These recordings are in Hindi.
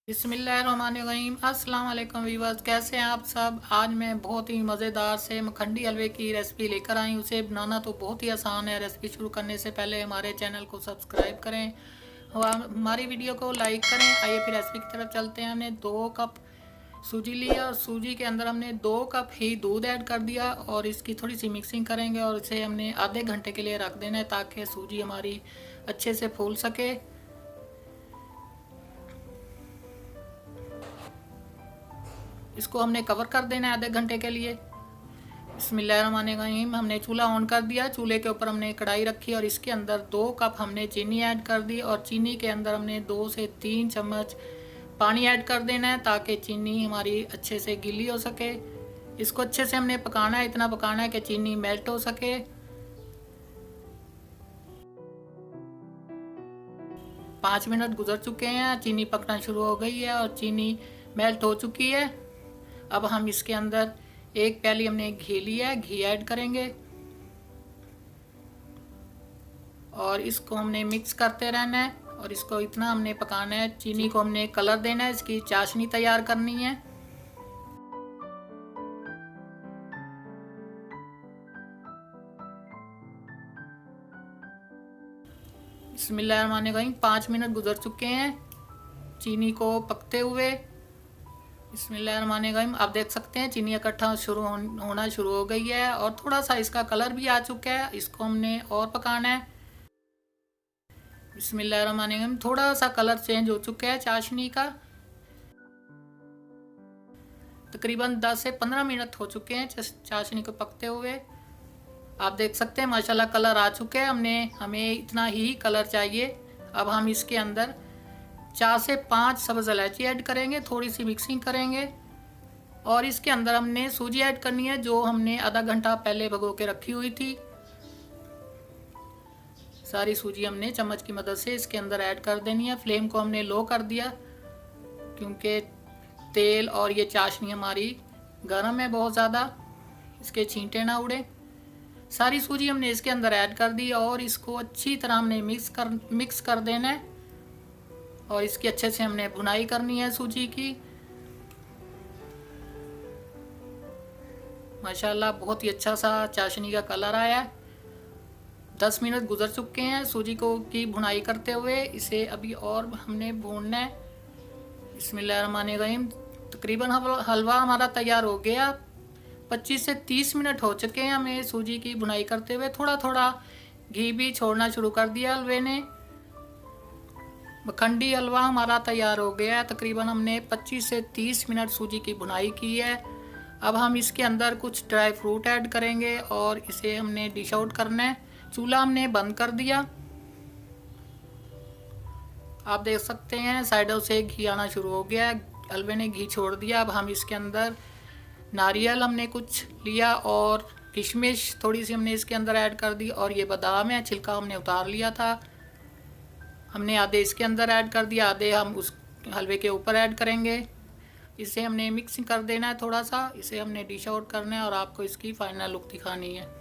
बिस्मिल्लाहिर्रहमानिर्रहीम। अस्सलाम वालेकुम वीवर्स, कैसे हैं आप सब। आज मैं बहुत ही मज़ेदार से मखंडी हलवे की रेसिपी लेकर आई हूँ। उसे बनाना तो बहुत ही आसान है। रेसिपी शुरू करने से पहले हमारे चैनल को सब्सक्राइब करें और हमारी वीडियो को लाइक करें। आइए फिर रेसिपी की तरफ चलते हैं। हमने 2 कप सूजी लिया और सूजी के अंदर हमने 2 कप ही दूध ऐड कर दिया और इसकी थोड़ी सी मिक्सिंग करेंगे और इसे हमने आधे घंटे के लिए रख देना है ताकि सूजी हमारी अच्छे से फूल सके। इसको हमने कवर कर देना है आधे घंटे के लिए। बिस्मिल्लाहिर्रहमानिर्रहीम। हमने चूल्हा ऑन कर दिया। चूल्हे के ऊपर हमने कढ़ाई रखी और इसके अंदर 2 कप हमने चीनी ऐड कर दी और चीनी के अंदर हमने 2 से 3 चम्मच पानी ऐड कर देना है ताकि चीनी हमारी अच्छे से गीली हो सके। इसको अच्छे से हमने पकाना है, इतना पकाना है कि चीनी मेल्ट हो सके। 5 मिनट गुजर चुके हैं, चीनी पकना शुरू हो गई है और चीनी मेल्ट हो चुकी है। अब हम इसके अंदर 1 प्याली हमने घी लिया है, घी ऐड करेंगे और इसको हमने मिक्स करते रहना है और इसको इतना हमने पकाना है। चीनी को हमने कलर देना है, इसकी चाशनी तैयार करनी है। बिस्मिल्लाहिर्रहमानिर्रहीम। 5 मिनट गुजर चुके हैं चीनी को पकते हुए। बिस्मिल्लाहिर्रहमानिर्रहीम। आप देख सकते हैं चीनी इकट्ठा होना शुरू हो गई है और थोड़ा सा इसका कलर भी आ चुका है। इसको हमने और पकाना है। बिस्मिल्लाहिर्रहमानिर्रहीम। थोड़ा सा कलर चेंज हो चुका है चाशनी का। तकरीबन 10 से 15 मिनट हो चुके हैं चाशनी को पकते हुए। आप देख सकते हैं माशाल्लाह कलर आ चुके हैं। हमें इतना ही कलर चाहिए। अब हम इसके अंदर 4 से 5 सब्ज़ इलायची ऐड करेंगे, थोड़ी सी मिक्सिंग करेंगे और इसके अंदर हमने सूजी ऐड करनी है जो हमने आधा घंटा पहले भिगो के रखी हुई थी। सारी सूजी हमने चम्मच की मदद से इसके अंदर ऐड कर देनी है। फ्लेम को हमने लो कर दिया क्योंकि तेल और ये चाशनी हमारी गर्म है बहुत ज़्यादा, इसके छींटे ना उड़े। सारी सूजी हमने इसके अंदर ऐड कर दी और इसको अच्छी तरह हमने मिक्स कर देना है और इसकी अच्छे से हमने भुनाई करनी है सूजी की। माशाल्लाह बहुत ही अच्छा सा चाशनी का कलर आया है। 10 मिनट गुजर चुके हैं सूजी की भुनाई करते हुए। इसे अभी और हमने भूनना है। बिस्मिल्लाहिर्रहमानिर्रहीम। तकरीबन हलवा हमारा तैयार हो गया। 25 से 30 मिनट हो चुके हैं हमें सूजी की भुनाई करते हुए। थोड़ा थोड़ा घी भी छोड़ना शुरू कर दिया हलवे ने। मखंडी हलवा हमारा तैयार हो गया है। तकरीबन हमने 25 से 30 मिनट सूजी की भुनाई की है। अब हम इसके अंदर कुछ ड्राई फ्रूट ऐड करेंगे और इसे हमने डिश आउट करना है। चूल्हा हमने बंद कर दिया। आप देख सकते हैं साइडों से घी आना शुरू हो गया है, हलवे ने घी छोड़ दिया। अब हम इसके अंदर नारियल हमने कुछ लिया और किशमिश थोड़ी सी हमने इसके अंदर ऐड कर दी और ये बादाम है, छिलका हमने उतार लिया था। हमने आधे इसके अंदर ऐड कर दिया, आधे हम उस हलवे के ऊपर ऐड करेंगे। इसे हमने मिक्स कर देना है थोड़ा सा। इसे हमने डिश आउट करना है और आपको इसकी फाइनल लुक दिखानी है।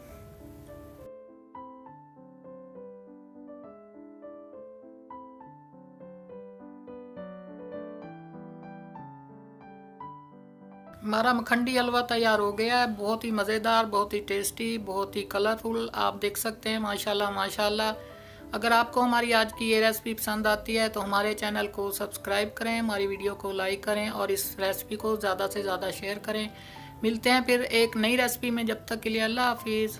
हमारा मखंडी हलवा तैयार हो गया है। बहुत ही मज़ेदार, बहुत ही टेस्टी, बहुत ही कलरफुल। आप देख सकते हैं माशाल्लाह माशाल्लाह। अगर आपको हमारी आज की ये रेसिपी पसंद आती है तो हमारे चैनल को सब्सक्राइब करें, हमारी वीडियो को लाइक करें और इस रेसिपी को ज़्यादा से ज़्यादा शेयर करें। मिलते हैं फिर एक नई रेसिपी में। जब तक के लिए अल्लाह हाफिज़।